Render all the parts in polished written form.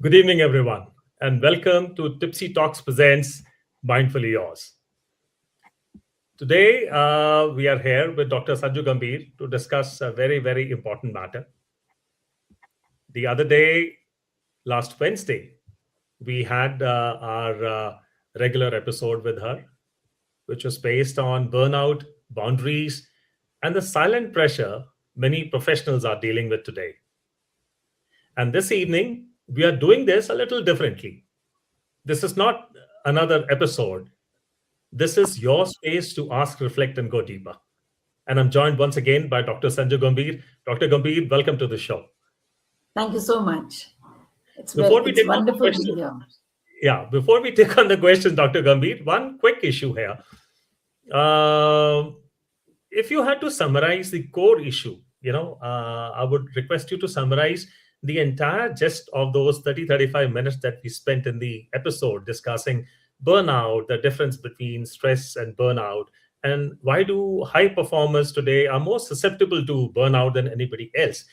Good evening, everyone, and welcome to Tipsy Talks Presents Mindfully Yours. Today, we are here with Dr. Sanju Gambhir to discuss a very, very important matter. The other day, last Wednesday, we had our regular episode with her, which was based on burnout, boundaries, and the silent pressure many professionals are dealing with today. And this evening, we are doing this a little differently. This is not another episode. This is your space to ask, reflect, and go deeper. And I'm joined once again by Dr. Sanju Gambhir. Dr. Gambhir, welcome to the show. Thank you so much. Before we It's take on the wonderful to be question, here. before we take on the questions, Dr. Gambhir, one quick issue here. Uh, if you had to summarize the core issue, I would request you to summarize the entire gist of those 35 minutes that we spent in the episode discussing burnout, the difference between stress and burnout, and why do high performers today are more susceptible to burnout than anybody else.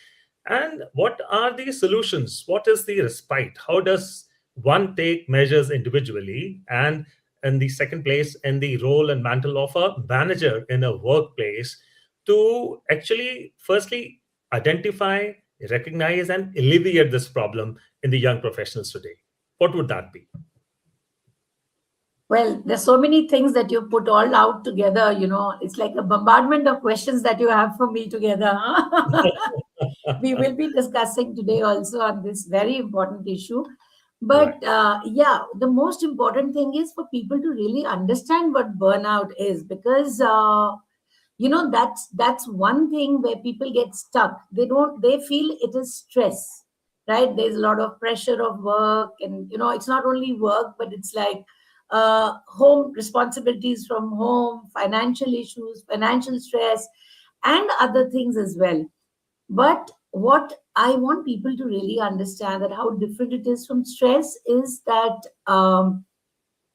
And what are the solutions? What is the respite? How does one take measures individually? And in the second place, in the role and mantle of a manager in a workplace to actually, firstly, identify, recognize, and alleviate this problem in the young professionals today? What would that be? Well, there's so many things that you put all out together, it's like a bombardment of questions that you have for me together. We will be discussing today also on this very important issue. But the most important thing is for people to really understand what burnout is, because that's one thing where people get stuck. They feel it is stress, right? There's a lot of pressure of work, and it's not only work, but it's like home responsibilities from home, financial issues, financial stress, and other things as well. But what I want people to really understand, that how different it is from stress, is that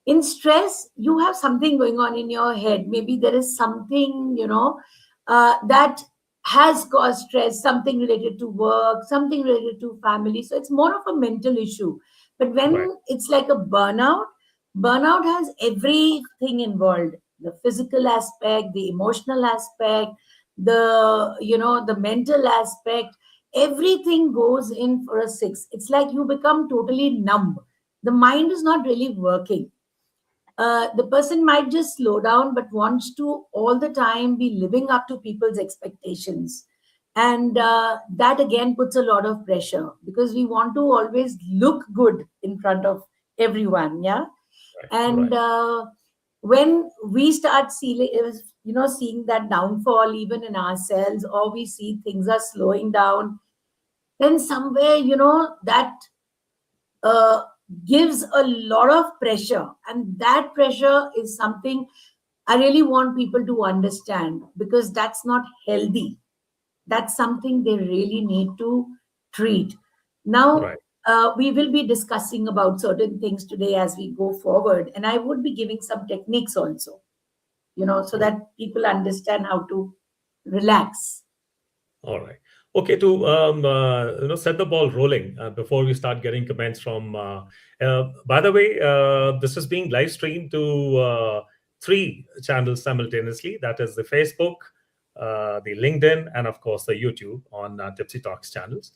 in stress you have something going on in your head. Maybe there is something that has caused stress, something related to work, something related to family, so it's more of a mental issue. But when Right. it's like a burnout has everything involved: the physical aspect, the emotional aspect, the mental aspect. Everything goes in for a six. It's like you become totally numb. The mind is not really working. The person might just slow down, but wants to all the time be living up to people's expectations. And that again puts a lot of pressure, because we want to always look good in front of everyone. Yeah. And when we start seeing that downfall even in ourselves, or we see things are slowing down, then somewhere that uh, gives a lot of pressure. And that pressure is something I really want people to understand, because that's not healthy. That's something they really need to treat. Now, Right. we will be discussing about certain things today as we go forward, and I would be giving some techniques also, so that people understand how to relax. All right. Okay, to set the ball rolling before we start getting comments from. By the way, this is being live streamed to three channels simultaneously. That is the Facebook, the LinkedIn, and of course the YouTube on Tipsy Talks channels.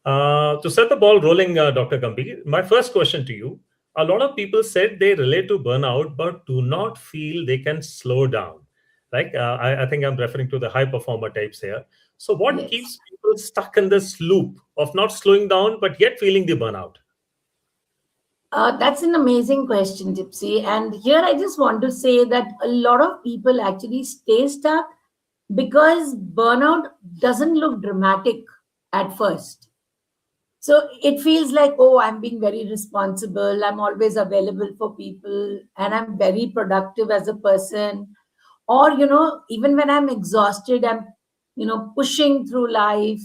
To set the ball rolling, Dr. Gambhir, my first question to you: a lot of people said they relate to burnout, but do not feel they can slow down. Like I think I'm referring to the high performer types here. So, what Yes. keeps people stuck in this loop of not slowing down but yet feeling the burnout? That's an amazing question, Gypsy. And here I just want to say that a lot of people actually stay stuck because burnout doesn't look dramatic at first. So it feels like, oh, I'm being very responsible, I'm always available for people, and I'm very productive as a person. Or, even when I'm exhausted, I'm, pushing through life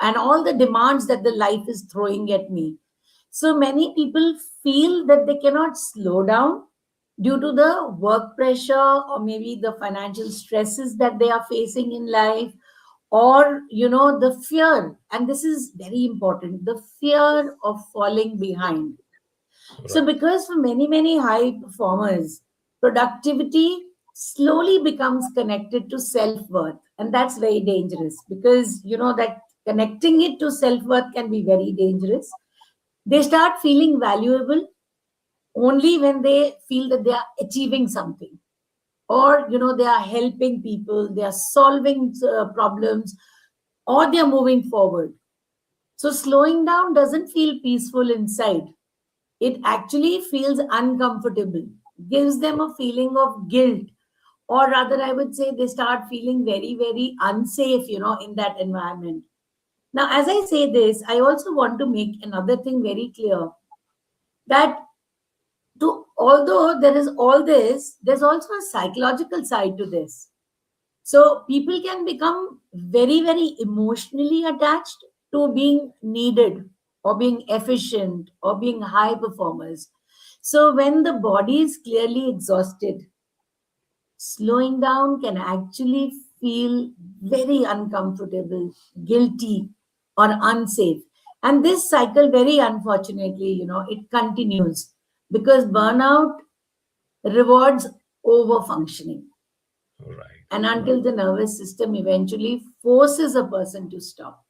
and all the demands that the life is throwing at me. So many people feel that they cannot slow down due to the work pressure, or maybe the financial stresses that they are facing in life, or the fear, and this is very important, the fear of falling behind. So Right. because for many many high performers, productivity slowly becomes connected to self-worth, and that's very dangerous, because that connecting it to self-worth can be very dangerous. They start feeling valuable only when they feel that they are achieving something, or they are helping people, they are solving problems, or they are moving forward. So slowing down doesn't feel peaceful inside. It actually feels uncomfortable, gives them a feeling of guilt, or rather, I would say they start feeling very, very unsafe, in that environment. Now, as I say this, I also want to make another thing very clear, that although there is all this, there's also a psychological side to this. So people can become very, very emotionally attached to being needed, or being efficient, or being high performers. So when the body is clearly exhausted, slowing down can actually feel very uncomfortable, guilty, or unsafe. And this cycle, very unfortunately, it continues, because burnout rewards over functioning, Right. and Right. until the nervous system eventually forces a person to stop.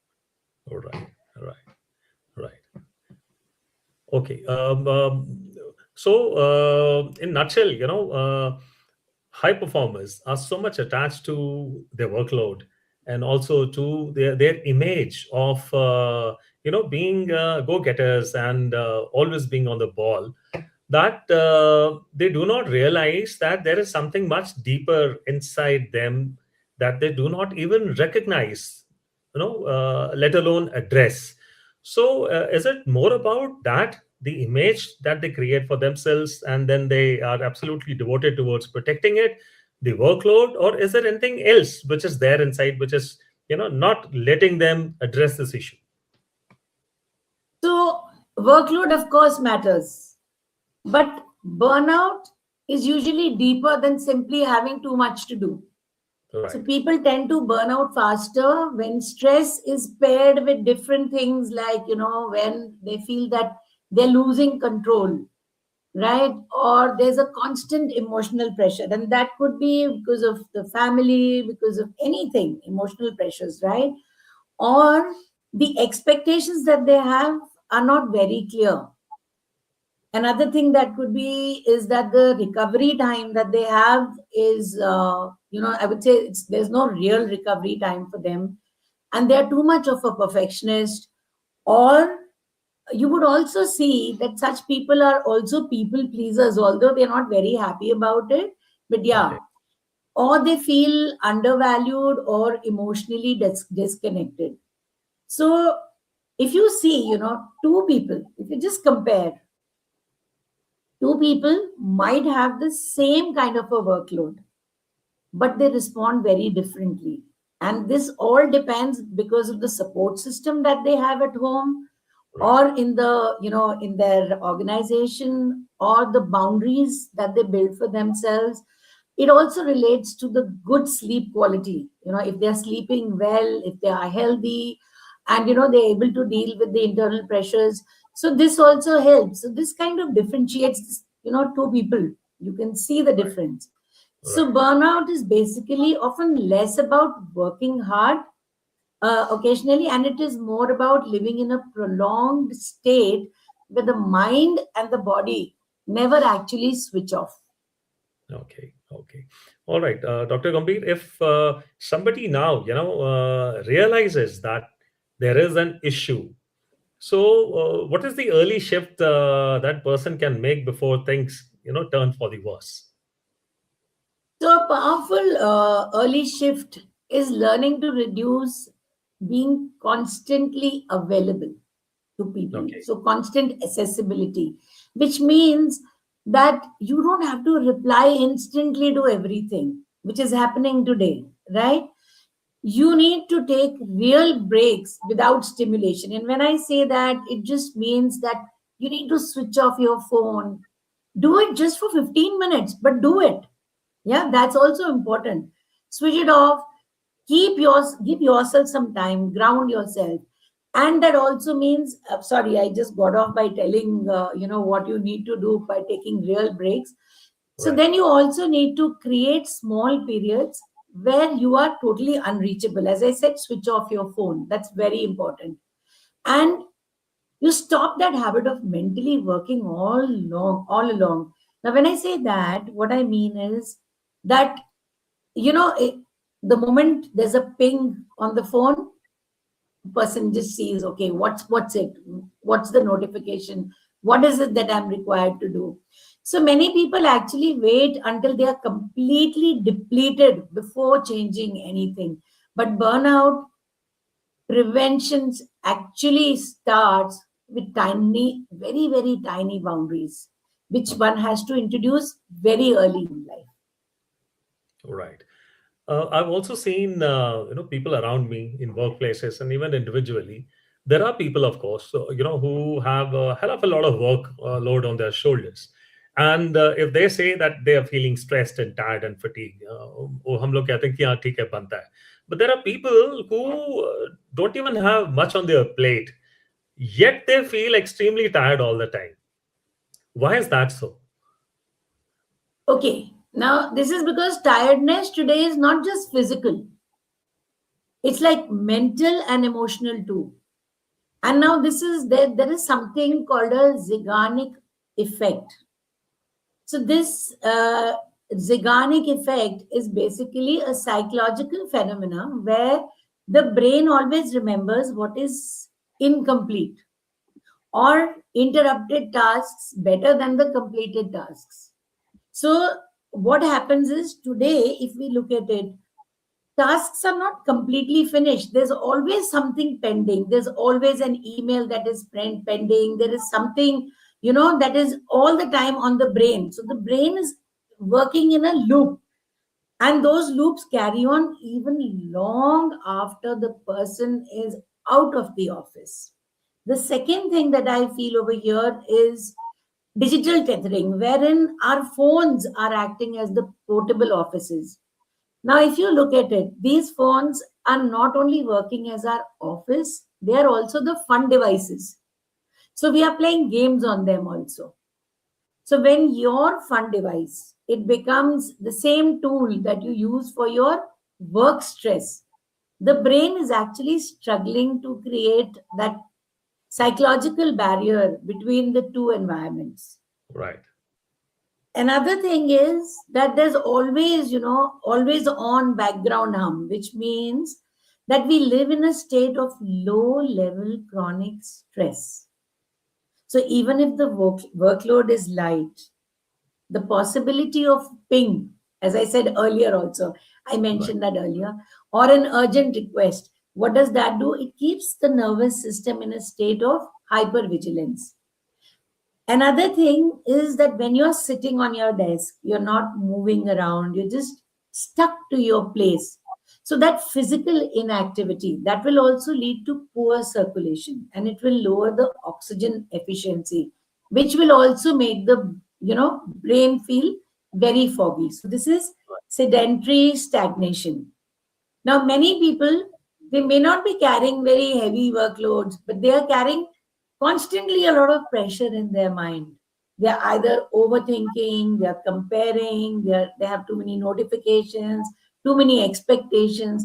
Right. Right. Right. Okay. So, in nutshell, high performers are so much attached to their workload, and also to their image of being go-getters, and always being on the ball, that they do not realize that there is something much deeper inside them that they do not even recognize, let alone address. So, is it more about that, the image that they create for themselves, and then they are absolutely devoted towards protecting it, the workload, or is there anything else which is there inside, which is not letting them address this issue? So, workload, of course, matters, but burnout is usually deeper than simply having too much to do. So Right. people tend to burn out faster when stress is paired with different things, like, when they feel that they're losing control, right? Or there's a constant emotional pressure. And that could be because of the family, because of anything, emotional pressures, right? Or the expectations that they have are not very clear. Another thing that could be is that the recovery time that they have is, I would say there's no real recovery time for them, and they're too much of a perfectionist. Or you would also see that such people are also people pleasers, although they're not very happy about it. But yeah, Okay. or they feel undervalued or emotionally disconnected. So if you see, two people, if you just compare, two people might have the same kind of a workload, but they respond very differently. And this all depends because of the support system that they have at home, Right. or in the, in their organization, or the boundaries that they build for themselves. It also relates to the good sleep quality, if they're sleeping well, if they are healthy, and they're able to deal with the internal pressures. So this also helps. So this kind of differentiates, two people. You can see the Right. difference. So Right. burnout is basically often less about working hard occasionally, and it is more about living in a prolonged state where the mind and the body never actually switch off. Okay. Okay. All right. Dr. Gambhir, if somebody now, realizes that there is an issue, so what is the early shift that person can make before things, turn for the worse? So a powerful early shift is learning to reduce being constantly available to people. Okay. So constant accessibility, which means that you don't have to reply instantly to everything, which is happening today, right? You need to take real breaks without stimulation. And when I say that, it just means that you need to switch off your phone. Do it just for 15 minutes, but do it. Yeah, that's also important. Switch it off. Keep give yourself some time, ground yourself. And that also means, sorry, I just got off by telling what you need to do by taking real breaks. So Right. then you also need to create small periods where you are totally unreachable. As I said, switch off your phone. That's very important. And you stop that habit of mentally working all along. Now, when I say that, what I mean is that, the moment there's a ping on the phone, person just sees, okay, what's it, what's the notification, what is it that I'm required to do. So many people actually wait until they are completely depleted before changing anything. But burnout prevention actually starts with tiny, very, very tiny boundaries, which one has to introduce very early in life. Right. I've also seen people around me in workplaces and even individually. There are people, of course, who have a hell of a lot of work load on their shoulders, and if they say that they are feeling stressed and tired and fatigued, वो हम लोग कहते हैं कि हाँ ठीक है बनता है. But there are people who don't even have much on their plate, yet they feel extremely tired all the time. Why is that so? Okay, now this is because tiredness today is not just physical, it's like mental and emotional too. And now this is there is something called a Zeigarnik effect. So this Zeigarnik effect is basically a psychological phenomenon where the brain always remembers what is incomplete or interrupted tasks better than the completed tasks. So what happens is today, if we look at it, tasks are not completely finished. There's always something pending. There's always an email that is pending. There is something, that is all the time on the brain. So the brain is working in a loop. And those loops carry on even long after the person is out of the office. The second thing that I feel over here is digital tethering, wherein our phones are acting as the portable offices. Now, if you look at it, these phones are not only working as our office, they are also the fun devices. So we are playing games on them also. So when your fun device, it becomes the same tool that you use for your work stress, the brain is actually struggling to create that psychological barrier between the two environments. Right. Another thing is that there's always, always on background hum, which means that we live in a state of low level chronic stress. So even if the workload is light, the possibility of ping, as I said earlier also, I Right. mentioned that earlier, or an urgent request, what does that do? It keeps the nervous system in a state of hypervigilance. Another thing is that when you're sitting on your desk, you're not moving around, you're just stuck to your place. So that physical inactivity, that will also lead to poor circulation and it will lower the oxygen efficiency, which will also make the brain feel very foggy. So this is sedentary stagnation. Now, many people, they may not be carrying very heavy workloads, but they are carrying constantly a lot of pressure in their mind. They are either overthinking, they are comparing, they have too many notifications, too many expectations.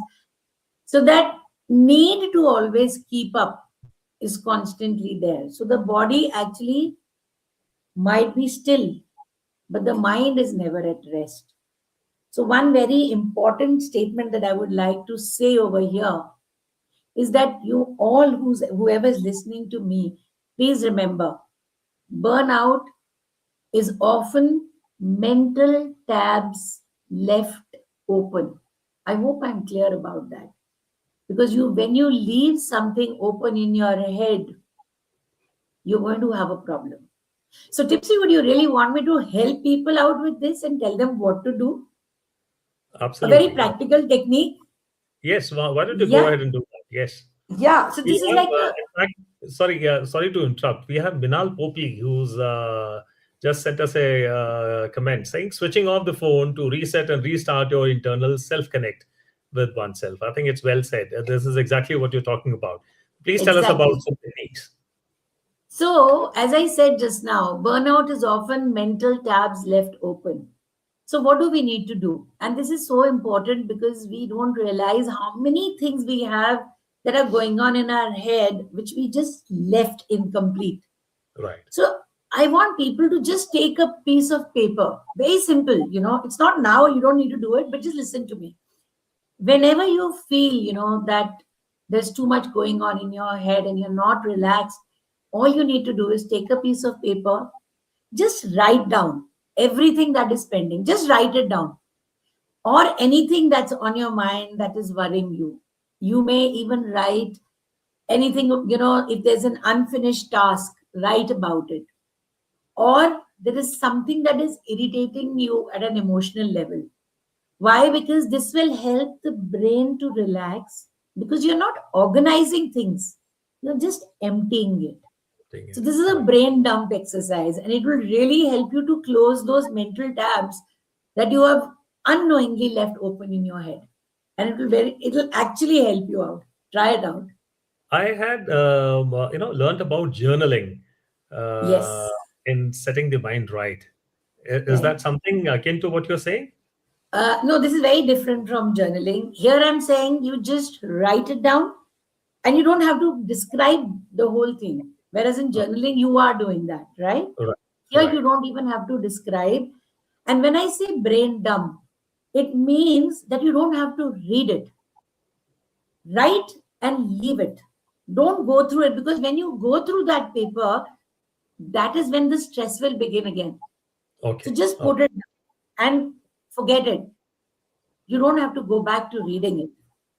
So that need to always keep up is constantly there. So the body actually might be still, but the mind is never at rest. So, one very important statement that I would like to say over here is that you all, whoever is listening to me, please remember burnout is often mental tabs left open. I hope I'm clear about that. Because when you leave something open in your head, you're going to have a problem. So, Tipsy, would you really want me to help people out with this and tell them what to do? A very Absolutely. practical technique. Yes. Why don't you go Yeah, ahead and do that? Yes. yeah. So We this is have, like a in fact, sorry to interrupt. We have Minal Popli, who's just sent us a comment saying switching off the phone to reset and restart your internal self connect. with oneself. I think it's well said. This is exactly what you're talking about. Please tell us about Exactly. some techniques. So, as I said just now, burnout is often mental tabs left open. So, what do we need to do? And this is so important because we don't realize how many things we have that are going on in our head, which we just left incomplete. Right. So, I want people to just take a piece of paper. Very simple, it's not now, you don't need to do it, but just listen to me. Whenever you feel, that there's too much going on in your head and you're not relaxed, all you need to do is take a piece of paper, just write down everything that is pending. Just write it down, or anything that's on your mind that is worrying you. You may even write anything, if there's an unfinished task, write about it. Or there is something that is irritating you at an emotional level. Why? Because this will help the brain to relax, because you're not organizing things, you're just emptying it. Take So it. this is a Right. brain dump exercise, and it will really help you to close those mental tabs that you have unknowingly left open in your head. And it will actually help you out. Try it out. I had, learned about journaling uh, Yes. in setting the mind right. Is Right. that something akin to what you're saying? No, this is very different from journaling. Here I'm saying you just write it down and you don't have to describe the whole thing. Whereas in Oh, journaling, you are doing that, right? right. Here Right. you don't even have to describe. And when I say brain dump, it means that you don't have to read it. Write and leave it. Don't go through it, because when you go through that paper, that is when the stress will begin again. So Okay. just put Okay. it down and forget it. You don't have to go back to reading it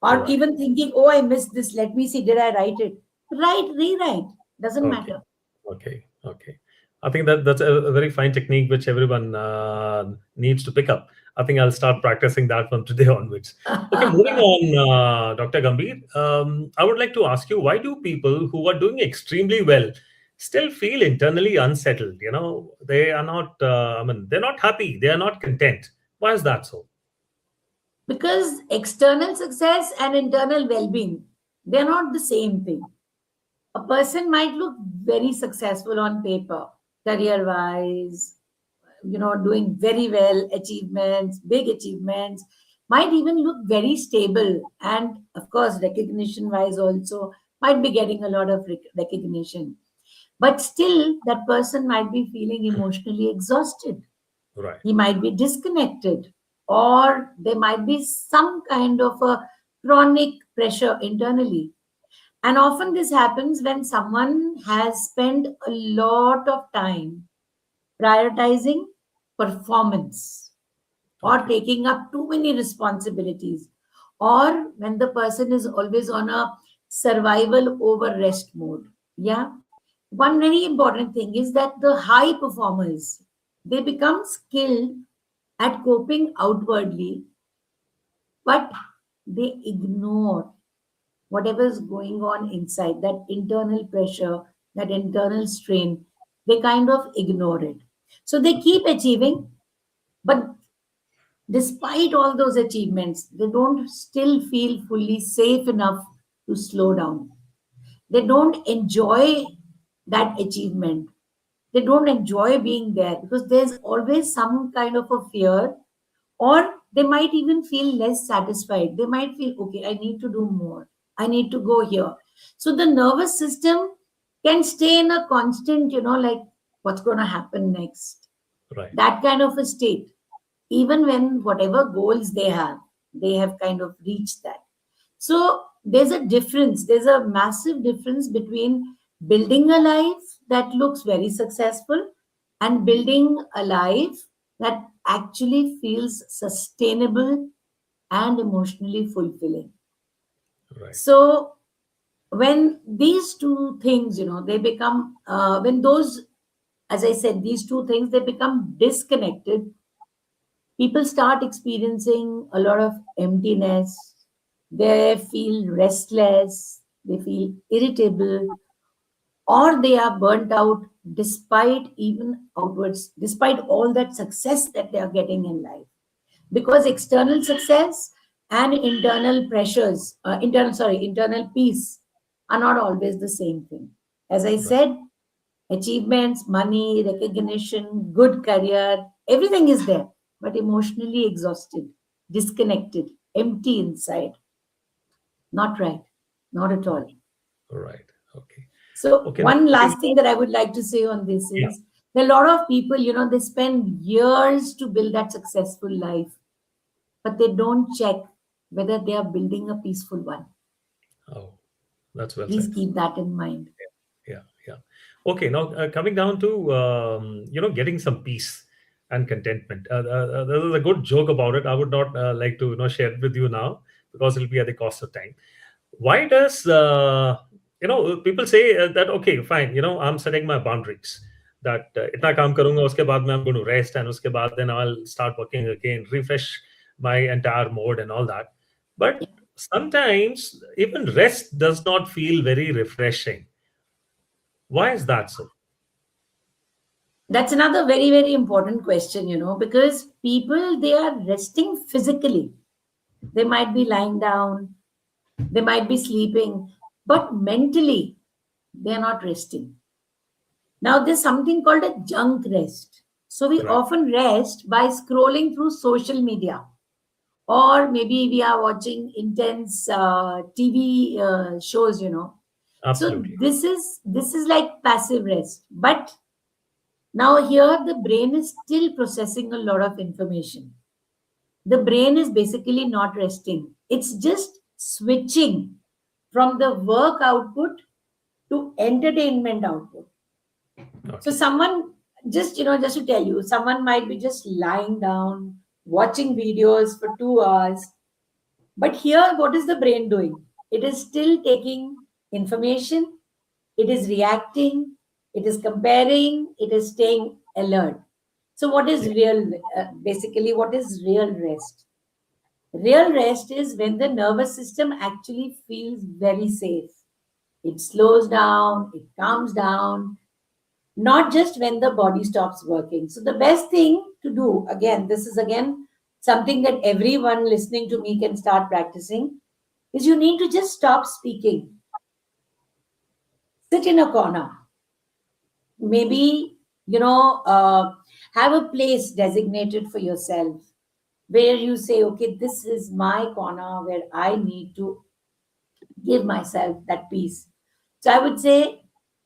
or Right. even thinking, oh, I missed this. Let me see, did I write it? Write, rewrite. Doesn't Okay. matter. Okay. Okay. I think that's a very fine technique which everyone needs to pick up. I think I'll start practicing that from today onwards. Okay, moving on, Dr. Gambhir. I would like to ask you, why do people who are doing extremely well still feel internally unsettled? They are not. They're not happy. They are not content. Why is that so? Because external success and internal well being, they're not the same thing. A person might look very successful on paper, career wise, doing very well, achievements, big achievements, might even look very stable. And of course, recognition wise, also might be getting a lot of recognition. But still, that person might be feeling emotionally exhausted. Right. He might be disconnected, or there might be some kind of a chronic pressure internally. And often this happens when someone has spent a lot of time prioritizing performance or Okay. taking up too many responsibilities, or when the person is always on a survival over rest mode. Yeah. One very important thing is that the high performers, they become skilled at coping outwardly, but they ignore whatever is going on inside, that internal pressure, that internal strain, they kind of ignore it. So they Okay. keep achieving, but despite all those achievements, they don't still feel fully safe enough to slow down. They don't enjoy that achievement. They don't enjoy being there because there's always some kind of a fear, or they might even feel less satisfied. They might feel, okay, I need to do more, I need to go here. So the nervous system can stay in a constant, like, what's going to happen next, Right. that kind of a state. Even when whatever goals they have kind of reached that. So there's a difference, there's a massive difference between building a life that looks very successful and building a life that actually feels sustainable and emotionally fulfilling. Right. So when these two things, they become, when those, as I said, these two things, they become disconnected, people start experiencing a lot of emptiness. They feel restless, they feel irritable, or they are burnt out despite even outwards, despite all that success that they are getting in life. Because external success and internal pressures, internal peace are not always the same thing. As I Right. said, achievements, money, recognition, good career, everything is there, but emotionally exhausted, disconnected, empty inside. Not right. Not at Right. all. Right. Okay. So, Okay. Now, one moving. last thing that I would like to say on this Yeah. is there are a lot of people, they spend years to build that successful life, but they don't check whether they are building a peaceful one. Oh, that's well Please said. keep that in mind. Yeah, yeah. Okay, now coming down to getting some peace and contentment. There is a good joke about it. I would not like to share it with you now because it'll be at the cost of time. Why does people say that okay, fine, I'm setting my boundaries. That इतना काम करूंगा उसके बाद मैं I'm going to rest and उसके बाद then I'll start working again, refresh my entire mode and all that. But sometimes even rest does not feel very refreshing. Why is that so? That's another very, very important question, because people, they are resting physically. They might be lying down, they might be sleeping, but mentally, they are not resting. Now, there's something called a junk rest. So, we Right. often rest by scrolling through social media, or maybe we are watching intense TV shows. So, Absolutely. this is like passive rest. But now, here the brain is still processing a lot of information. The brain is basically not resting, it's just switching from the work output to entertainment output. So, Okay. someone just to tell you, someone might be just lying down, watching videos for 2 hours. But here, what is the brain doing? It is still taking information, it is reacting, it is comparing, it is staying alert. So, what is Yeah. basically, what is real rest? Real rest is when the nervous system actually feels very safe. It slows down, it calms down, not just when the body stops working. So, the best thing to do, again, this is again something that everyone listening to me can start practicing, is you need to just stop speaking. Sit in a corner. Maybe, have a place designated for yourself where you say, okay, this is my corner where I need to give myself that peace. So I would say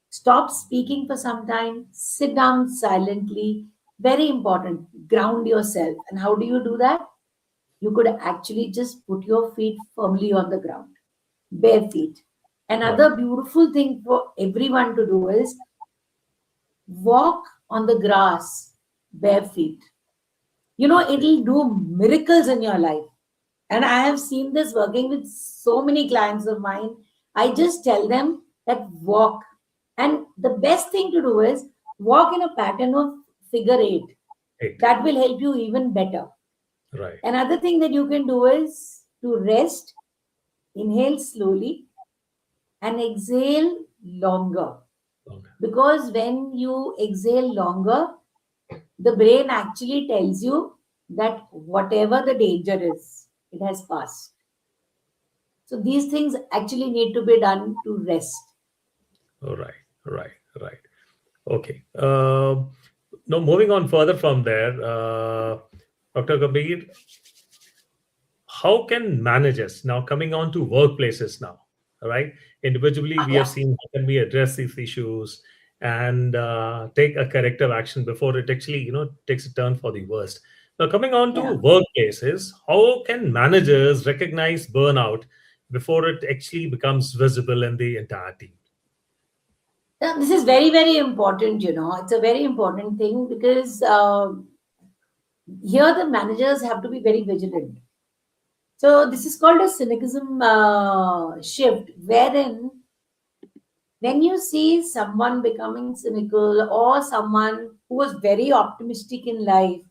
stop speaking for some time, sit down silently. Very important, ground yourself. And how do you do that? You could actually just put your feet firmly on the ground, bare feet. Right. Another beautiful thing for everyone to do is walk on the grass, bare feet. Okay. It'll do miracles in your life. And I have seen this working with so many clients of mine. I just tell them that walk. And the best thing to do is walk in a pattern of figure eight. Eight. That will help you even better. Right. Another thing that you can do is to rest, inhale slowly, and exhale longer. Okay. Because when you exhale longer, the brain actually tells you that whatever the danger is, it has passed. So these things actually need to be done to rest. All right. Right. Right. Okay. Now, moving on further from there, Dr. Kabir, how can managers now coming on to workplaces now, all right? Individually, we have Yeah, seen how can we address these issues and take a corrective action before it actually, takes a turn for the worst. Now, coming on to yeah. workplaces, how can managers recognize burnout before it actually becomes visible in the entire team? Now, this is very, very important. It's a very important thing because here the managers have to be very vigilant. So this is called a cynicism shift, wherein when you see someone becoming cynical or someone who was very optimistic in life,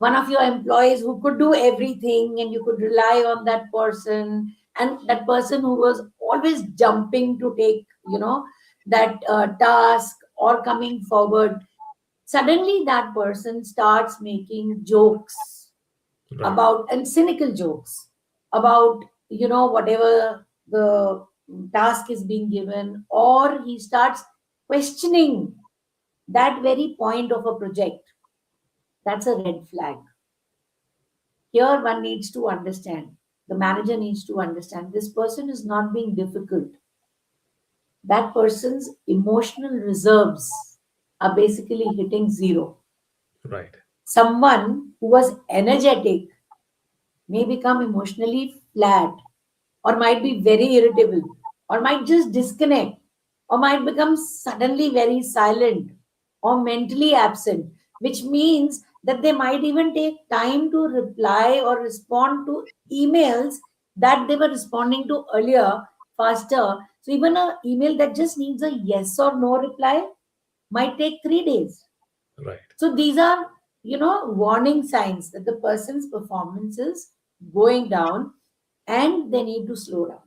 one of your employees who could do everything and you could rely on that person, and that person who was always jumping to take that task or coming forward, suddenly that person starts making jokes Right. about, and cynical jokes. about, whatever the task is being given, or he starts questioning that very point of a project, that's a red flag. Here, one needs to understand, the manager needs to understand this person is not being difficult. That person's emotional reserves are basically hitting zero. Right. Someone who was energetic may become emotionally flat, or might be very irritable, or might just disconnect, or might become suddenly very silent or mentally absent, which means that they might even take time to reply or respond to emails that they were responding to earlier faster. So, even an email that just needs a yes or no reply might take 3 days. Right. So these are, warning signs that the person's performance is going down and they need to slow down.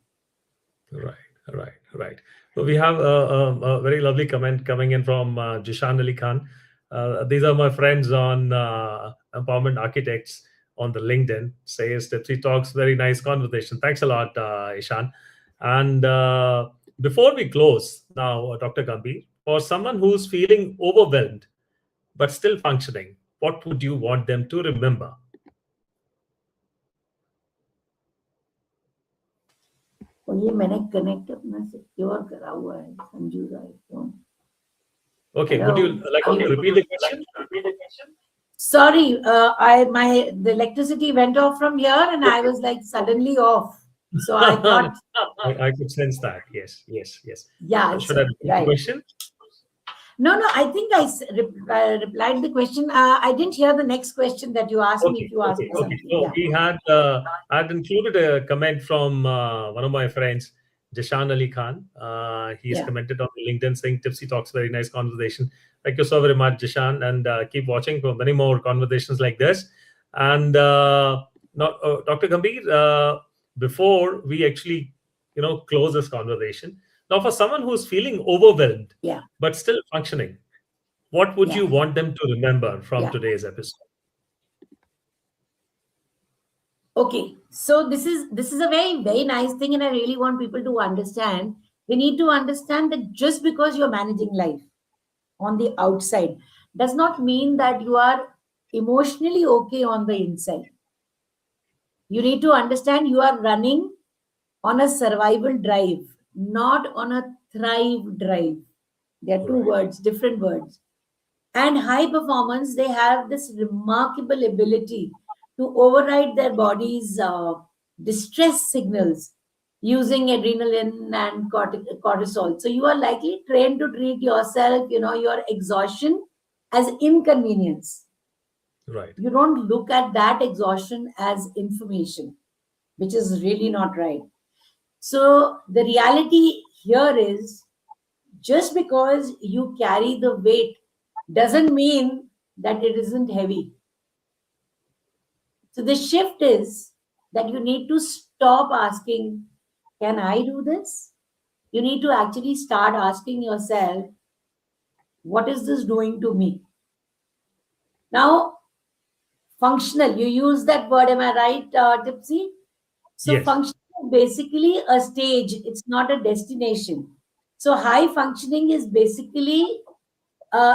Right, right. So we have a very lovely comment coming in from Jishan Ali Khan. These are my friends on Empowerment Architects on the LinkedIn. Says that she talks very nice conversation. Thanks a lot, Ishan. And before we close now, Dr. Gambhir, for someone who's feeling overwhelmed but still functioning, what would you want them to remember? और ये मैंने connect अपना secure करा हुआ है संजू का phone. Okay, would Hello. you like to repeat the question? Sorry, the electricity went off from here and I was like suddenly off. So I thought, I could sense that. Yes. yeah, Should I repeat the right. question? No, I think I replied the question. I didn't hear the next question that you asked me. If you asked me something. So Yeah. we had I'd included a comment from one of my friends, Jashan Ali Khan. He's Yeah. commented on LinkedIn saying Tipsy Talks, very nice conversation. Thank you so very much, Jashan, and keep watching for many more conversations like this. And Dr. Gambhir, before we actually close this conversation, now for someone who's feeling overwhelmed Yeah. but still functioning, what would Yeah. you want them to remember from Yeah. today's episode? Okay, so this is a very nice thing, and I really want people to understand. We need to understand that just because you're managing life on the outside does not mean that you are emotionally okay on the inside. You need to understand you are running on a survival drive, not on a thrive drive. They are two Right. words, different words. And high performance, they have this remarkable ability to override their body's distress signals using adrenaline and cortisol. So you are likely trained to treat yourself, your exhaustion as inconvenience. Right. You don't look at that exhaustion as information, which is really not right. So the reality here is, just because you carry the weight doesn't mean that it isn't heavy. So the shift is that you need to stop asking, can I do this? You need to actually start asking yourself, what is this doing to me? Now, functional, you use that word, am I right, Tipsy? So Yes. functional is basically a stage, it's not a destination. So high functioning is basically,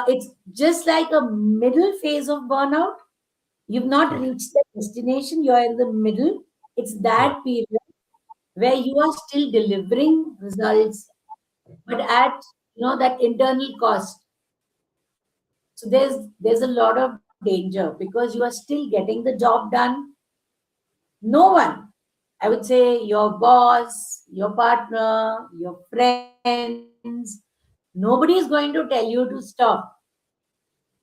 it's just like a middle phase of burnout. You've not Okay. reached the destination, you're in the middle. It's that period where you are still delivering results, but at that internal cost. So there's a lot of danger because you are still getting the job done. No one, I would say your boss, your partner, your friends, nobody is going to tell you to stop.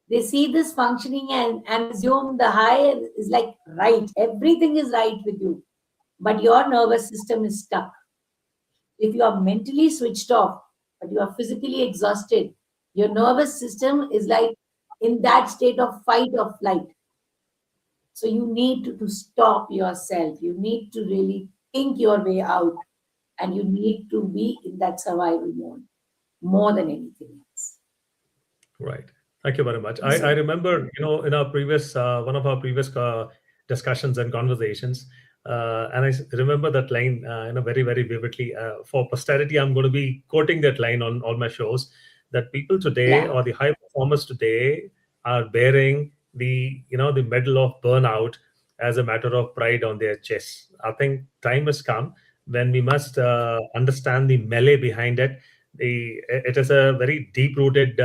They see this functioning and assume the high is like right. Everything is right with you, but your nervous system is stuck. If you are mentally switched off, but you are physically exhausted, your nervous system is like in that state of fight or flight. So you need to stop yourself. You need to really think your way out, and you need to be in that survival mode more than anything else. Right. Thank you very much. I remember, in our previous one of our previous discussions and conversations, And remember that line, very, very vividly. For posterity, I'm going to be quoting that line on all my shows. That people today, Yeah. or the high performers today, are bearing the medal of burnout as a matter of pride on their chests. I think time has come when we must understand the melee behind it. It is a very deep rooted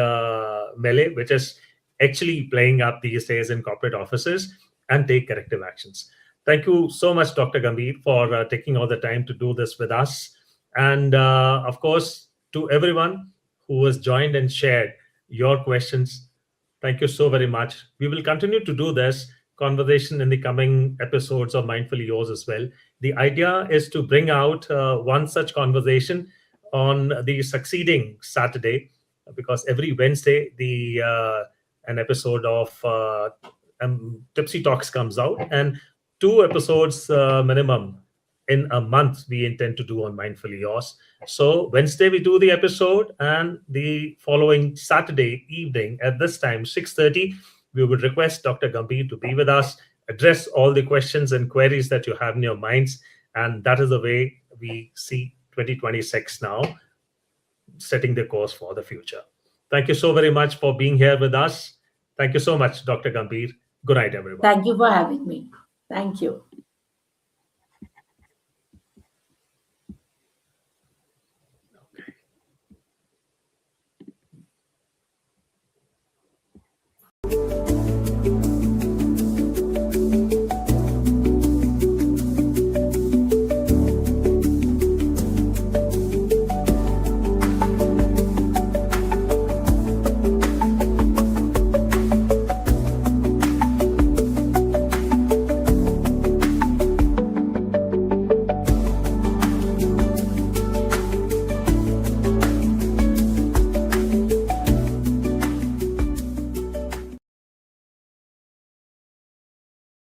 melee, which is actually playing up these days in corporate offices, and take corrective actions. Thank you so much, Dr. Gambhir, for taking all the time to do this with us. And of course, to everyone who has joined and shared your questions, thank you so very much. We will continue to do this conversation in the coming episodes of Mindfully Yours as well. The idea is to bring out one such conversation on the succeeding Saturday, because every Wednesday the an episode of Tipsy Talks comes out, and 2 episodes minimum in a month we intend to do on Mindfully Yours. So Wednesday we do the episode, and the following Saturday evening at this time, 6:30, we would request Dr. Gambhir to be with us, address all the questions and queries that you have in your minds. And that is the way we see 2026 now, setting the course for the future. Thank you so very much for being here with us. Thank you so much, Dr. Gambhir. Good night, everyone. Thank you for having me. Thank you.